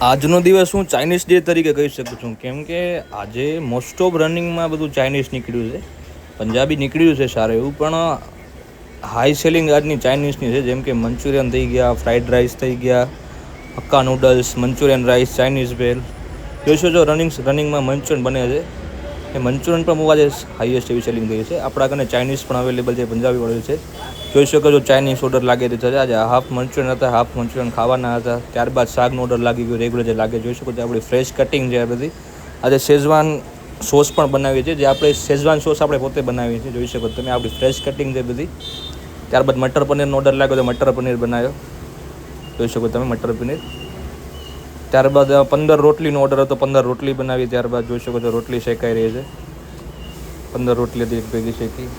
આજનો દિવસ હું ચાઇનીઝ ડે તરીકે કહી શકું છું, કેમ કે આજે મોસ્ટ ઓફ રનિંગમાં બધું ચાઇનીઝ નીકળ્યું છે. પંજાબી નીકળ્યું છે સારું એવું, પણ હાઈ સેલિંગ આજની ચાઇનીઝની છે. જેમ કે મંચુરિયન થઈ ગયા, ફ્રાઈડ રાઈસ થઈ ગયા, Hakka noodles, Manchurian rice, Chinese bhel. જોઈશો જો રનિંગમાં મંચુરિયન બને છે, એ મંચુરિયન પણ બહુ આજે હાઈએસ્ટ એવી સેલિંગ થઈ છે. આપણા કને ચાઇનીઝ પણ અવેલેબલ છે, પંજાબી વાળું છે. જોઈ શકો છો ચાઇનીઝ ઓર્ડર લાગી રહ્યો છે. આજે હાફ મંચુરિયન હતા, હાફ મંચુરિયન ખાવાના હતા. ત્યારબાદ શાકનો ઓર્ડર લાગી ગયો રેગ્યુલર જે લાગે. જોઈ શકો છો આપણી ફ્રેશ કટિંગ છે આ બધી. આજે શેઝવાન સોસ પણ બનાવીએ છીએ, જે આપણે શેઝવાન સોસ આપણે પોતે બનાવીએ છીએ. જોઈ શકો તમે આપણી ફ્રેશ કટિંગ છે બધી. ત્યારબાદ મટર પનીરનો ઓર્ડર લાગ્યો તો મટર પનીર બનાવ્યો. જોઈ શકો તમે મટર પનીર. ત્યારબાદ 15 રોટલીનો ઓર્ડર હતો, 15 રોટલી બનાવી. ત્યારબાદ જોઈ શકો છો રોટલી શેકાઈ રહી છે. 15 રોટલી હતી, એક ભેગી શેકી.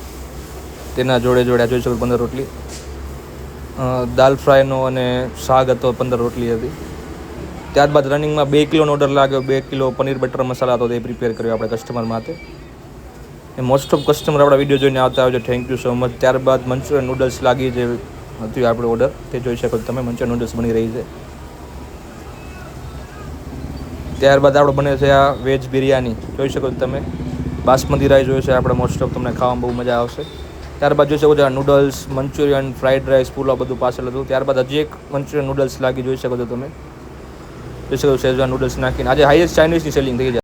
તેના જોડે જોઈ શકો 15 રોટલી. દાલ ફ્રાયનો અને શાક હતો, 15 રોટલી હતી. ત્યારબાદ રનિંગમાં 2 કિલોનો ઓર્ડર લાગ્યો. 2 કિલો પનીર બટર મસાલા હતો, તે પ્રિપેર કર્યો આપણે કસ્ટમર માટે. એ મોસ્ટ ઓફ કસ્ટમર આપણા વિડીયો જોઈને આવતા હોય છે. Thank you so much. ત્યારબાદ મંચુરિયન નૂડલ્સ લાગી જે હતી આપણે ઓર્ડર, તે જોઈ શકો તમે. મંચુરિયન નૂડલ્સ બની રહી છે. ત્યારબાદ આપણે બને છે આ વેજ બિરયાની. જોઈ શકો તમે બાસમતી રાઈસ જોઈએ છે આપણે. મોસ્ટ ઓફ તમને ખાવામાં બહુ મજા આવશે. ત્યારબાદ જોઈ શકો છો noodles, Manchurian, fried rice, pulao બધું પાછળ હતું. ત્યારબાદ હજી એક મંચુરિયન નૂડલ્સ લાગી. જોઈ શકો છો તમે. જોઈ શકો શેઝવાન નૂડલ્સ નાખીને આજે હાઈએસ્ટ ચાઇનીઝની સેલિંગ થઈ જાય.